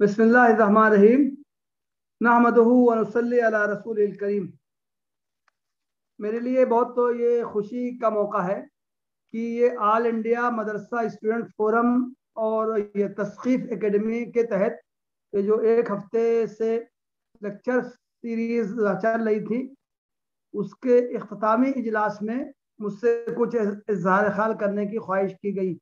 बिस्मिल्लाहिर्रहमानिर्रहीम नहमदुहु व नसल्ली अला रसूलिल करीम। मेरे लिए बहुत तो ये खुशी का मौका है कि ये ऑल इंडिया मदरसा स्टूडेंट फोरम और ये तस्कीफ एकेडमी के तहत ये जो एक हफ्ते से लेक्चर सीरीज चल रही थी, उसके इख्तितामी इजलास में मुझसे कुछ इज़हार ख्याल करने की ख्वाहिश की गई।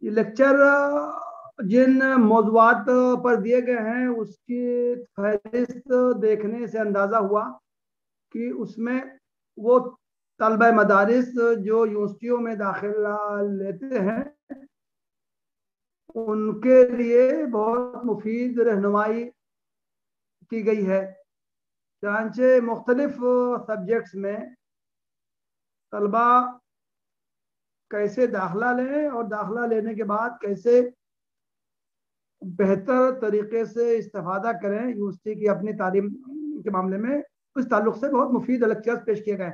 ये लेक्चर जिन मौज़ूआत पर दिए गए हैं उसकी फहरिस्त देखने से अंदाज़ा हुआ कि उसमें वो तलबा मदारिस जो यूनिवर्सिटियों में दाखिला लेते हैं उनके लिए बहुत मुफीद रहनुमाई की गई है। चनांचे मुख्तलिफ सब्जेक्ट्स में तलबा कैसे दाखिला लें और दाखिला लेने के बाद कैसे बेहतर तरीके से इस्तेफादा करें यूनिवर्सिटी की अपनी तालीम के मामले में, उस ताल्लुक से बहुत मुफीद लेक्चर्स पेश किए गए।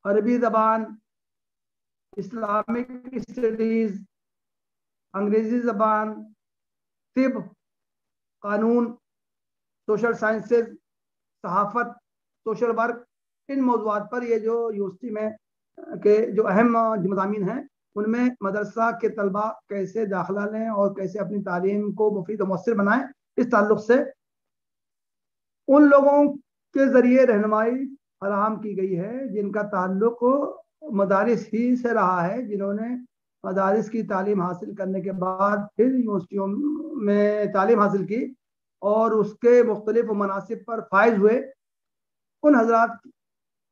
अरबी ज़बान, इस्लामिक स्टडीज़, अंग्रेज़ी ज़बान, तिब, कानून, सोशल साइंसेज, सहाफ़त, सोशल वर्क, इन मौज़ूआत पर ये जो यूनिवर्सिटी में के जो अहम मज़ामीन हैं उनमें मदरसा के तलबा कैसे दाखिला लें और कैसे अपनी तालीम को मुफीद और मौसर बनाएं, इस ताल्लुक से उन लोगों के ज़रिए रहनुमाई फराहम की गई है जिनका ताल्लुक मदारिस ही से रहा है, जिन्होंने मदारिस की तालीम हासिल करने के बाद फिर यूनिवर्सिटियों में तालीम हासिल की और उसके मुख्तलिफ मनासिब पर फायज हुए। उन हजरात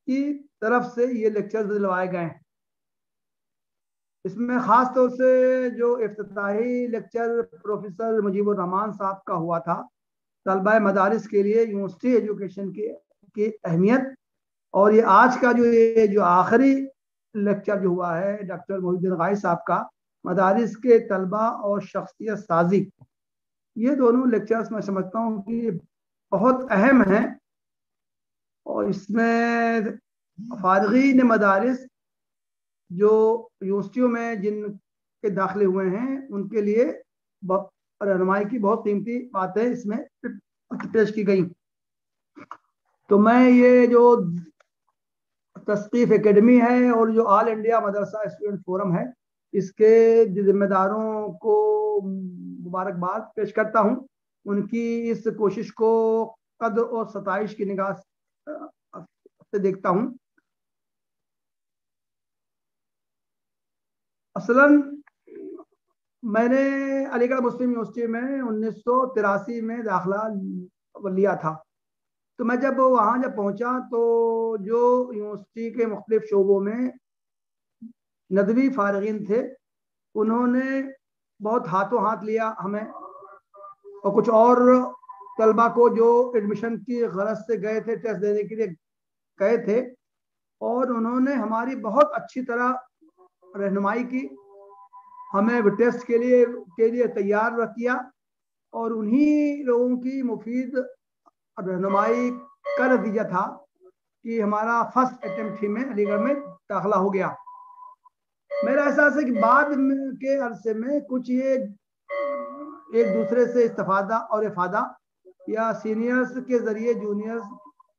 की तरफ से ये लेक्चर्स दिलवाए गए हैं। इसमें ख़ास तौर से जो इफ्तिताही लेक्चर प्रोफेसर मुजीबुर रहमान साहब का हुआ था, तलबा मदारिस के लिए यूनिवर्सिटी एजुकेशन की अहमियत, और ये आज का जो आखिरी लेक्चर जो हुआ है डॉक्टर मोहिउद्दीन गाई साहब का, मदारिस के तलबा और शख्सियत साजी, ये दोनों लेक्चर्स मैं समझता हूँ कि बहुत अहम हैं और इसमें फारगीन मदारिस जो यूनिवर्सिटियों में जिनके दाखिले हुए हैं उनके लिए रहनुमाई की बहुत कीमती बातें इसमें पेश की गई। तो मैं ये जो तस्कीफ एकेडमी है और जो ऑल इंडिया मदरसा स्टूडेंट फोरम है, इसके जिम्मेदारों को मुबारकबाद पेश करता हूँ। उनकी इस कोशिश को कद्र और सताइश की निगाह से देखता हूँ। असलन मैंने अलीगढ़ मुस्लिम यूनिवर्सिटी में 1983 में दाखिला लिया था। तो मैं जब वहाँ पहुँचा तो जो यूनिवर्सिटी के मुख्तलिफ शोबों में नदवी फारगीन थे, उन्होंने बहुत हाथों हाथ लिया हमें, और कुछ और तलबा को जो एडमिशन की गरज से गए थे, टेस्ट देने के लिए गए थे, और उन्होंने हमारी बहुत अच्छी तरह रहनुमाई की, हमें टेस्ट के लिए तैयार किया और उन्हीं लोगों की मुफीद रहनुमाई का नतीजा था कि हमारा फर्स्ट अटेम्प्ट ही में अलीगढ़ में दाखिला हो गया। मेरा एहसास है कि बाद के अरसे में कुछ ये एक दूसरे से इस्तेफादा और इफादा या सीनियर्स के जरिए जूनियर्स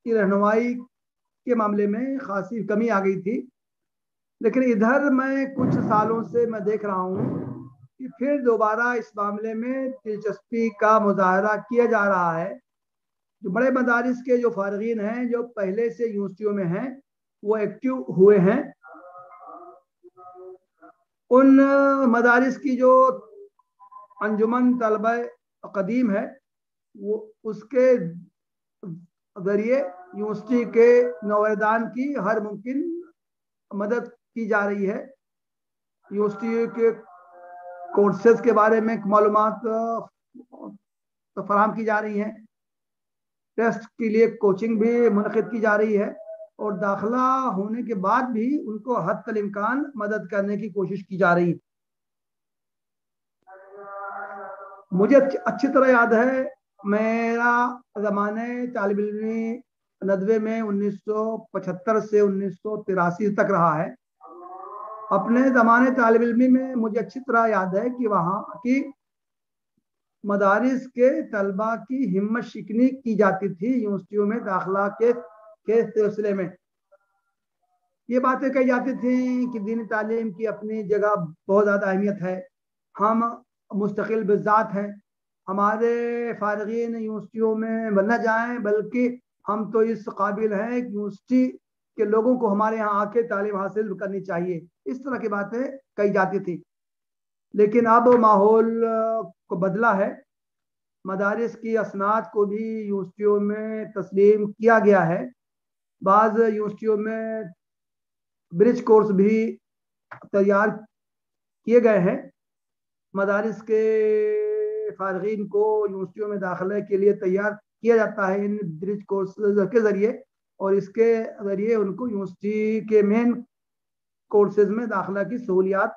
की रहनुमाई के मामले में खासी कमी आ गई थी। लेकिन इधर मैं कुछ सालों से मैं देख रहा हूँ कि फिर दोबारा इस मामले में दिलचस्पी का मुजाहरा किया जा रहा है। जो बड़े मदारिस के जो फारगीन हैं, जो पहले से यूनिवर्सिटियों में हैं, वो एक्टिव हुए हैं। उन मदारिस की जो अंजुमन तलबा कदीम है, वो उसके जरिए यूनिवर्सिटी के नौरदान की हर मुमकिन मदद की जा रही है। यूनिवर्सिटी के कोर्सेज के बारे में मालूमात तो फराहम की जा रही हैं, टेस्ट के लिए कोचिंग भी मुनक़िद की जा रही है, और दाखिला होने के बाद भी उनको हद तक इम्कान मदद करने की कोशिश की जा रही है। मुझे अच्छी तरह याद है, मेरा ज़माने तालिब इल्मी नदवे में 1975 से 1983 तक रहा है। اپنے زمانے طالب علمی میں مجھے اچھی طرح یاد ہے کہ وہاں کی مدارس کے طلباء کی ہمت شکنی کی جاتی تھی یونیورسٹیوں میں داخلہ کے سلسلے میں. یہ باتیں کہی جاتی تھیں کہ دینی تعلیم کی اپنی جگہ بہت زیادہ اہمیت ہے, ہم مستقل بذات ہیں, ہمارے فارغین یونیورسٹیوں میں نہ جائیں بلکہ ہم تو اس قابل ہیں کہ یونیورسٹی کے لوگوں کو ہمارے یہاں آ کے تعلیم حاصل کرنی چاہیے. اس طرح کی باتیں کہی جاتی تھی. لیکن اب ماحول کو بدلا ہے, مدارس کی اسناد کو بھی یونیورسٹیوں میں تسلیم کیا گیا ہے. بعض یونیورسٹیوں میں برج کورس بھی تیار کیے گئے ہیں. مدارس کے فارغین کو یونیورسٹیوں میں داخلے کے لیے تیار کیا جاتا ہے ان برج کورس کے ذریعے, اور اس کے ذریعے ان کو یونیورسٹی کے مین کورسز میں داخلہ کی سہولیات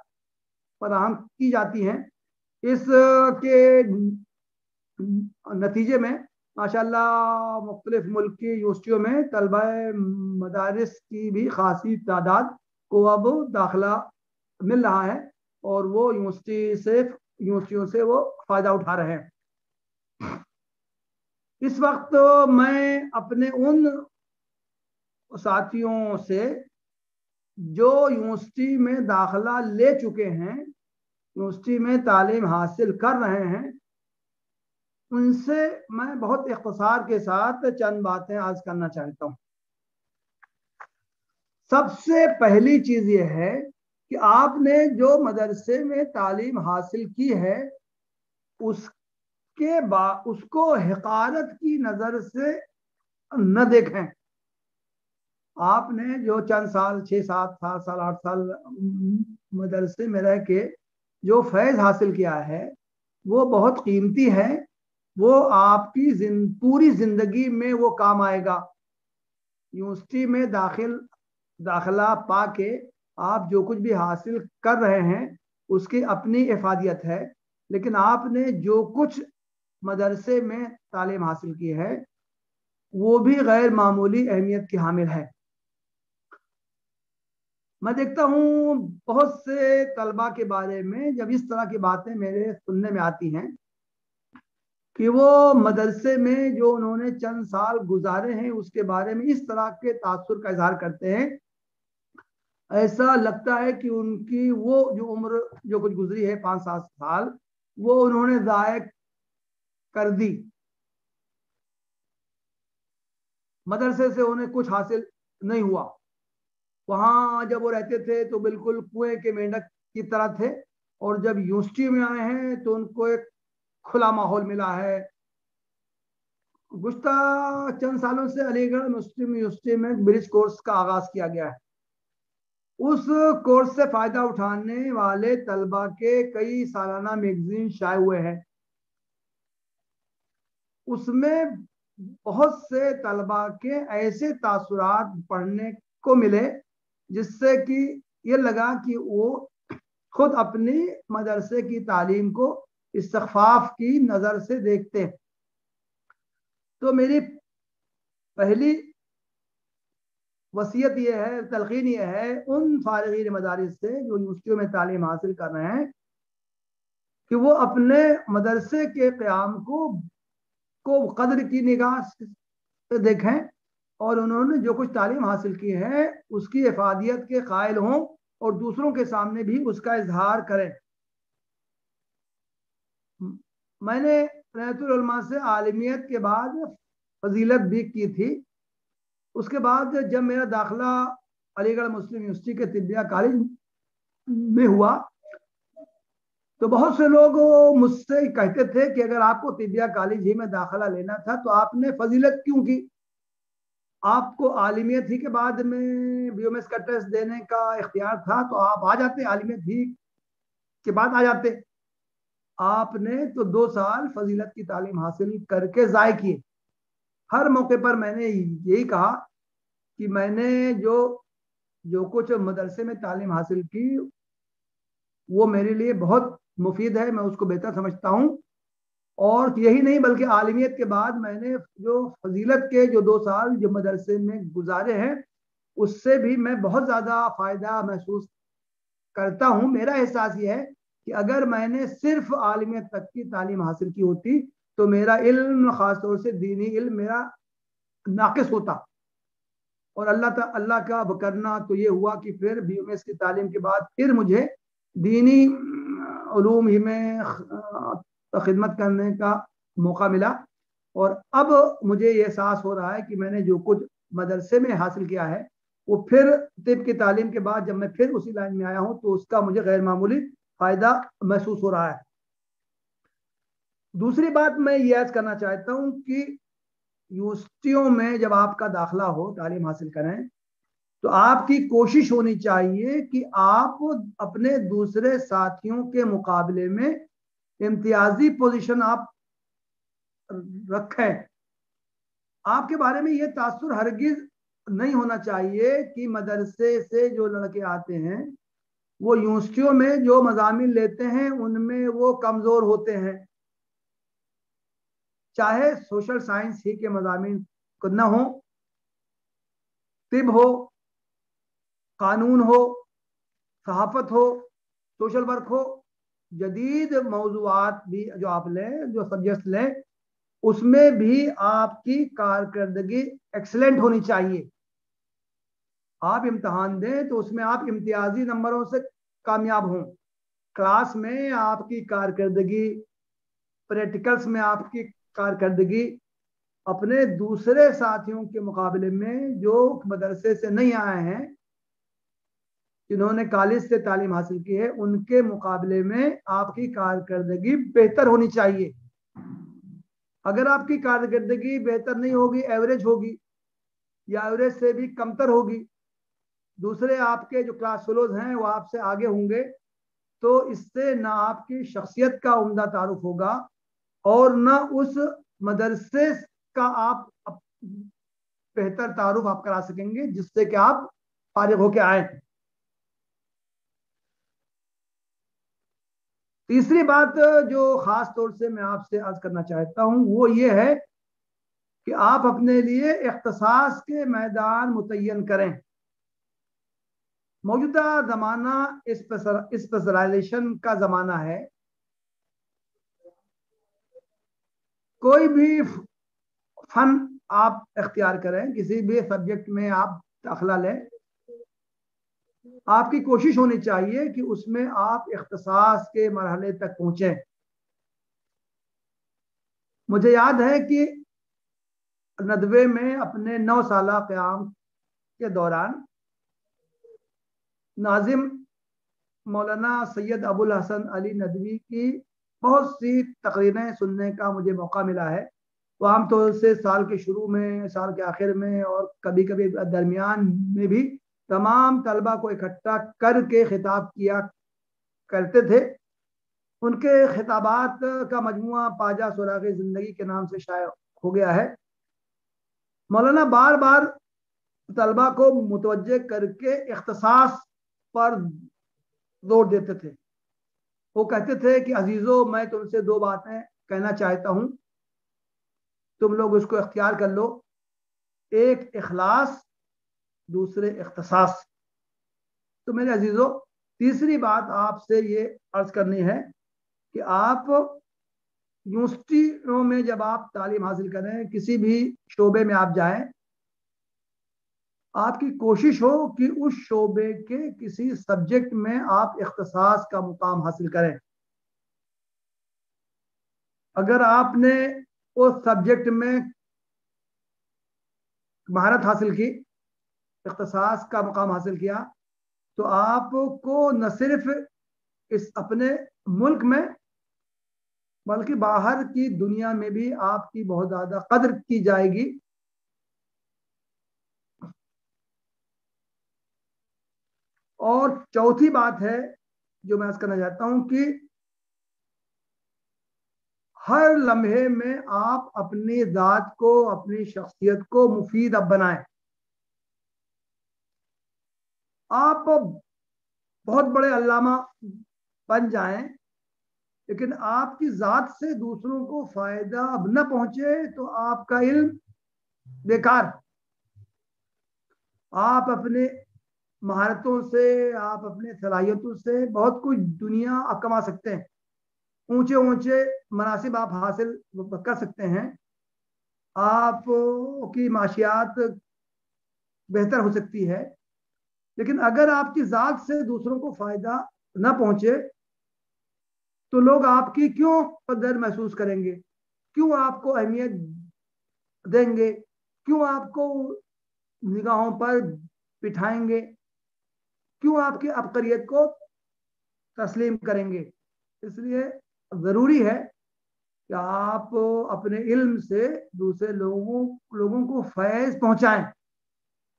فراہم کی جاتی ہیں. اس کے نتیجے میں ماشاءاللہ مختلف ملک کی یونیورسٹیوں میں طلبہ مدارس کی بھی خاصی تعداد کو اب داخلہ مل رہا ہے, اور وہ یونیورسٹیوں سے وہ فائدہ اٹھا رہے ہیں. اس وقت میں اپنے ان ساتھیوں سے جو یونیورسٹی میں داخلہ لے چکے ہیں, یونیورسٹی میں تعلیم حاصل کر رہے ہیں, ان سے میں بہت اختصار کے ساتھ چند باتیں عرض کرنا چاہتا ہوں. سب سے پہلی چیز یہ ہے کہ آپ نے جو مدرسے میں تعلیم حاصل کی ہے اس کو حقارت کی نظر سے نہ دیکھیں. آپ نے جو چند سال 6-7 سال 8 سال مدرسے میں رہ کے جو فیض حاصل کیا ہے وہ بہت قیمتی ہے, وہ آپ کی پوری زندگی میں وہ کام آئے گا. یونیورسٹی میں داخلہ پا کے آپ جو کچھ بھی حاصل کر رہے ہیں اس کی اپنی افادیت ہے, لیکن آپ نے جو کچھ مدرسے میں تعلیم حاصل کی ہے وہ بھی غیر معمولی اہمیت کی حامل ہے. میں دیکھتا ہوں بہت سے طلباء کے بارے میں جب اس طرح کی باتیں میرے سننے میں آتی ہیں کہ وہ مدرسے میں جو انہوں نے چند سال گزارے ہیں اس کے بارے میں اس طرح کے تاثر کا اظہار کرتے ہیں, ایسا لگتا ہے کہ ان کی وہ جو عمر جو کچھ گزری ہے 5-7 سال وہ انہوں نے ضائع کر دی. مدرسے سے انہیں کچھ حاصل نہیں ہوا. وہاں جب وہ رہتے تھے تو بالکل کنویں کے مینڈک کی طرح تھے, اور جب یونیورسٹی میں آئے ہیں تو ان کو ایک کھلا ماحول ملا ہے. گزشتہ چند سالوں سے علی گڑھ مسلم یونیورسٹی میں برج کورس کا آغاز کیا گیا ہے. اس کورس سے فائدہ اٹھانے والے طلباء کے کئی سالانہ میگزین شائع ہوئے ہیں. اس میں بہت سے طلباء کے ایسے تاثرات پڑھنے کو ملے جس سے کہ یہ لگا کہ وہ خود اپنی مدرسے کی تعلیم کو استخفاف کی نظر سے دیکھتے ہیں. تو میری پہلی وصیت یہ ہے, تلقین یہ ہے ان فارغین مدارس سے جو یونیورسٹیوں میں تعلیم حاصل کر رہے ہیں کہ وہ اپنے مدرسے کے قیام کو قدر کی نگاہ سے دیکھیں, اور انہوں نے جو کچھ تعلیم حاصل کی ہے اس کی افادیت کے قائل ہوں اور دوسروں کے سامنے بھی اس کا اظہار کریں. میں نے رحمت العلماء سے عالمیت کے بعد فضیلت بھی کی تھی. اس کے بعد جب میرا داخلہ علی گڑھ مسلم یونیورسٹی کے طبیہ کالج میں ہوا تو بہت سے لوگ مجھ سے کہتے تھے کہ اگر آپ کو طبیہ کالج ہی میں داخلہ لینا تھا تو آپ نے فضیلت کیوں کی, آپ کو عالمیت ہی کے بعد میں بی ایم ایس کا ٹیسٹ دینے کا اختیار تھا تو آپ آ جاتے, عالمیت ہی کے بعد آ جاتے. آپ نے تو 2 سال فضیلت کی تعلیم حاصل کر کے ضائع کیے. ہر موقع پر میں نے یہی کہا کہ میں نے جو کچھ مدرسے میں تعلیم حاصل کی وہ میرے لیے بہت مفید ہے, میں اس کو بہتر سمجھتا ہوں. اور یہی نہیں بلکہ عالمیت کے بعد میں نے جو فضیلت کے جو 2 سال جو مدرسے میں گزارے ہیں اس سے بھی میں بہت زیادہ فائدہ محسوس करता हूं, मेरा एहसास ये है कि अगर मैंने सिर्फ आलिमियत तक की तालीम हासिल की होती तो मेरा इल्म, खासतौर से दीनी इल्म, मेरा नाकिस होता। और अल्लाह का बकरना तो ये हुआ कि फिर BMS की तालीम के बाद फिर मुझे दीनी उलूम ही में खिदमत करने का मौका मिला। और अब मुझे ये एहसास हो रहा है कि मैंने जो कुछ मदरसे में हासिल किया है वो फिर तिब की तालीम के बाद जब मैं फिर उसी लाइन में आया हूं तो उसका मुझे गैर मामूली फायदा महसूस हो रहा है। दूसरी बात मैं ये अर्ज करना चाहता हूं कि यूनिवर्सिटियों में जब आपका दाखिला हो, तालीम हासिल करें, तो आपकी कोशिश होनी चाहिए कि आप अपने दूसरे साथियों के मुकाबले में इम्तियाजी पोजीशन आप रखें। आपके बारे में ये तासुर हरगिज नहीं होना चाहिए कि मदरसे से जो लड़के आते हैं वो यूनिवर्सिटियों में जो मज़ामीन लेते हैं उनमें वो कमज़ोर होते हैं, चाहे सोशल साइंस ही के मज़ामीन न हो, तिब हो, कानून हो, सहाफ़त हो, सोशल वर्क हो, जदीद मौज़ूआत भी जो आप लें, जो सब्जेक्ट्स लें, उसमें भी आपकी कारकर्दगी एक्सीलेंट होनी चाहिए। आप इम्तहान दें तो उसमें आप इम्तियाजी नंबरों से कामयाब हों। क्लास में आपकी कारकर्दगी, प्रैक्टिकल्स में आपकी कारकर्दगी अपने दूसरे साथियों के मुकाबले में जो मदरसे से नहीं आए हैं, जिन्होंने कॉलेज से तालीम हासिल की है, उनके मुकाबले में आपकी कारकर्दगी बेहतर होनी चाहिए। अगर आपकी कारकर्दगी बेहतर नहीं होगी, एवरेज होगी या एवरेज से भी कमतर होगी, दूसरे आपके जो क्लास फेलोज हैं वो आपसे आगे होंगे, तो इससे ना आपकी शख्सियत का उम्दा तारुफ होगा और ना उस मदरसे का आप बेहतर तारुफ आप करा सकेंगे जिससे कि आप फारिग होके आए। तीसरी बात जो खास तौर से मैं आपसे अर्ज करना चाहता हूं वो ये है कि आप अपने लिए इख्तिसास के मैदान मुतय्यन करें। मौजूदा जमाना स्पेशलाइजेशन का जमाना है। कोई भी फन आप इख्तियार करें, किसी भी सब्जेक्ट में आप दाखिला लें, आपकी कोशिश होनी चाहिए कि उसमें आप इख्तिसास के मरहले तक पहुंचें। मुझे याद है कि नदवे में अपने 9 साला क़याम के दौरान नाजिम मौलाना सैयद अबुल हसन अली नदवी की बहुत सी तकरीरें सुनने का मुझे मौका मिला है। वो आमतौर से साल के शुरू में, साल के आखिर में और कभी कभी दरमियान में भी तमाम तलबा को इकट्ठा करके खिताब किया करते थे। उनके खिताबात का मजमुआ पाजा सुराग़े ज़िंदगी के नाम से शाया हो गया है। मौलाना बार बार तलबा को मुतवज्जे करके इख्तिसास पर जोर देते थे। वो कहते थे कि अजीजों, मैं तुमसे 2 बातें कहना चाहता हूं, तुम लोग उसको इख्तियार कर लो। एक इखलास, दूसरे इख्तिसास। तो मेरे अजीजों, तीसरी बात आपसे ये अर्ज करनी है कि आप यूनिवर्सिटियों में जब आप तालीम हासिल करें, किसी भी शोबे में आप जाएं, आपकी कोशिश हो कि उस शोबे के किसी सब्जेक्ट में आप इख्तिसास का मुकाम हासिल करें। अगर आपने उस सब्जेक्ट में महारत हासिल की, इख्तिसास का मुकाम हासिल किया, तो आपको न सिर्फ इस अपने मुल्क में बल्कि बाहर की दुनिया में भी आपकी बहुत ज़्यादा कदर की जाएगी। और चौथी बात है जो मैं आज करना चाहता हूं कि हर लम्हे में आप अपनी ज़ात को, अपनी शख्सियत को मुफीद अब बनाएं। आप बहुत बड़े अल्लामा बन जाएं, लेकिन आपकी ज़ात से दूसरों को फायदा अब न पहुंचे तो आपका इल्म बेकार। आप अपने महारतों से, आप अपने सलाहियतों से बहुत कुछ दुनिया कमा सकते हैं, ऊंचे ऊंचे मनासिब आप हासिल कर सकते हैं, आप की माशियात बेहतर हो सकती है। लेकिन अगर आपकी ज़ात से दूसरों को फ़ायदा ना पहुंचे तो लोग आपकी क्यों कदर महसूस करेंगे, क्यों आपको अहमियत देंगे, क्यों आपको निगाहों पर बिठाएंगे, क्यों आपकी अबकरियत को तस्लीम करेंगे। इसलिए ज़रूरी है कि आप अपने इल्म से दूसरे लोगों को फैज़ पहुंचाएं।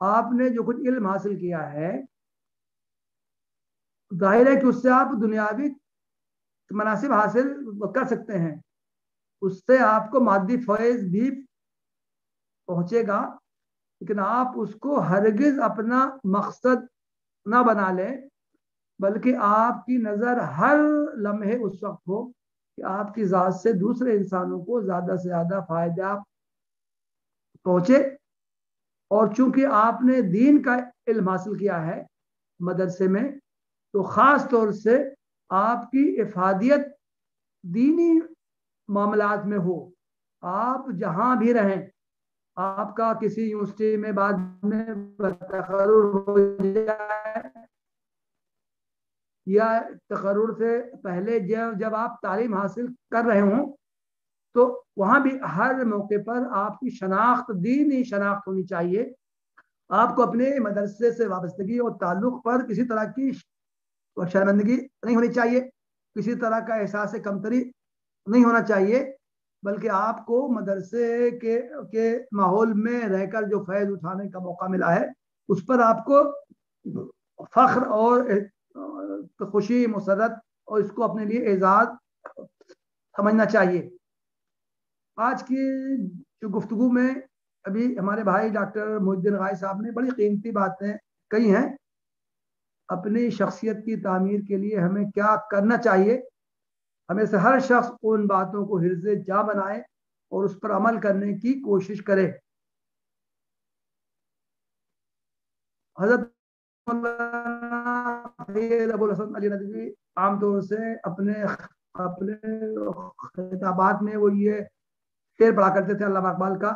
आपने जो कुछ इल्म हासिल किया है, जाहिर है कि उससे आप दुनियावी मनासिब हासिल कर सकते हैं, उससे आपको मादी फैज़ भी पहुंचेगा, लेकिन आप उसको हरगिज अपना मकसद ना बना लें, बल्कि आपकी नज़र हर लम्हे उस वक्त हो कि आपकी ज़ात से दूसरे इंसानों को ज़्यादा से ज़्यादा फ़ायदा पहुंचे। और चूंकि आपने दीन का इल्म हासिल किया है मदरसे में, तो ख़ास तौर से आपकी इफादियत दीनी मामलात में हो। आप जहाँ भी रहें, आपका किसी यूनिवर्सिटी में बाद में तकर्रुर हो जाए या तकर्रुर से पहले जब आप तालीम हासिल कर रहे हों, तो वहाँ भी हर मौके पर आपकी शनाख्त, दीनी शनाख्त होनी चाहिए। आपको अपने मदरसे से वाबस्तगी और ताल्लुक़ पर किसी तरह की शर्मिंदगी नहीं होनी चाहिए, किसी तरह का एहसास कमतरी नहीं होना चाहिए, बल्कि आपको मदरसे के माहौल में रहकर जो फैज़ उठाने का मौका मिला है, उस पर आपको फ़ख्र और खुशी, मुसरत और इसको अपने लिए एजाज़ समझना चाहिए। आज की जो गुफ्तगू में अभी हमारे भाई डॉक्टर मोहिउद्दीन गाई साहब ने बड़ी कीमती बातें कही हैं। अपनी शख्सियत की तामीर के लिए हमें क्या करना चाहिए, हमें से हर शख्स उन बातों को हिर्ज़े जा बनाए और उस पर अमल करने की कोशिश करे। हज़रत अबुल हसन अली नदवी आमतौर से अपने अपने खिताबात में वो ये शेर पढ़ा करते थे अल्लामा इकबाल का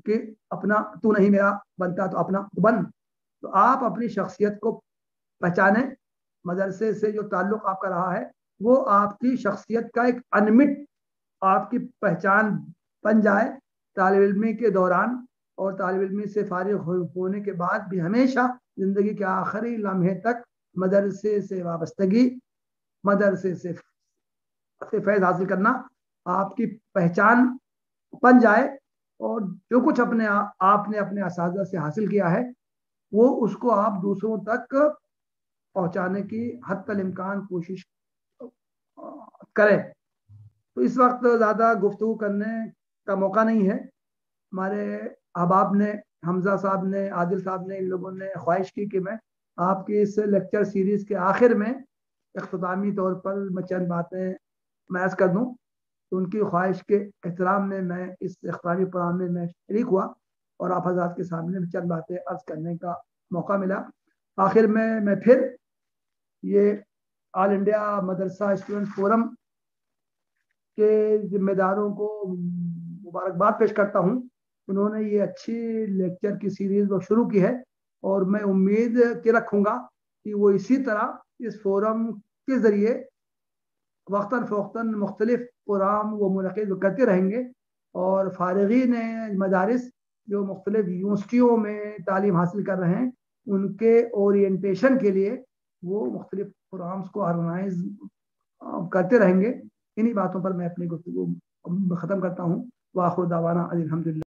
कि अपना तू नहीं मेरा बनता तो अपना बन। तो आप अपनी शख्सियत को पहचाने, मदरसे से जो ताल्लुक़ आपका रहा है वो आपकी शख्सियत का एक अनमिट आपकी पहचान बन जाए। तालिब इल्मी के दौरान और तालिब इल्मी से फारिग होने के बाद भी हमेशा ज़िंदगी के आखिरी लम्हे तक मदरसे से वाबस्तगी, मदरसे से फैज़ हासिल करना आपकी पहचान बन जाए, और जो कुछ आपने अपने असातिज़ा से हासिल किया है वो उसको आप दूसरों तक पहुंचाने की हत्तल इम्कान कोशिश करें। तो इस वक्त ज़्यादा गुफ्तगू करने का मौका नहीं है। हमारे अहबाब ने, हमजा साहब ने, आदिल साहब ने, इन लोगों ने ख्वाहिश की कि मैं आपकी इस लेक्चर सीरीज़ के आखिर में इख्तितामी तौर पर मैं चंद बातें मैस कर दूं। तो उनकी ख्वाहिश के एहतराम में मैं इस इख्तितामी प्रोग्राम में मैं शरीक हुआ और आप हज़रात के सामने चंद बातें अर्ज करने का मौका मिला। आखिर में मैं फिर ये ऑल इंडिया मदरसा स्टूडेंट फोरम के जिम्मेदारों को मुबारकबाद पेश करता हूँ। उन्होंने ये अच्छी लेक्चर की सीरीज वो शुरू की है और मैं उम्मीद के रखूँगा कि वो इसी तरह इस फोरम के ज़रिए वक्तन फ़ौक़तन मुख्तलिफ प्रोग्राम वो मुनक़िद करते रहेंगे और फ़ारिग़ीन मदारिस जो मुख्तलिफ यूनिवर्सिटियों में तालीम हासिल कर रहे हैं उनके ओरिएंटेशन के लिए वो मुख्तलिफ प्रोग्राम्स को ऑर्गेनाइज करते रहेंगे। इन्हीं बातों पर मैं अपनी गुफ्तगू ख़त्म करता हूँ। व आखिर दावाना अल्हम्दुलिल्लाह।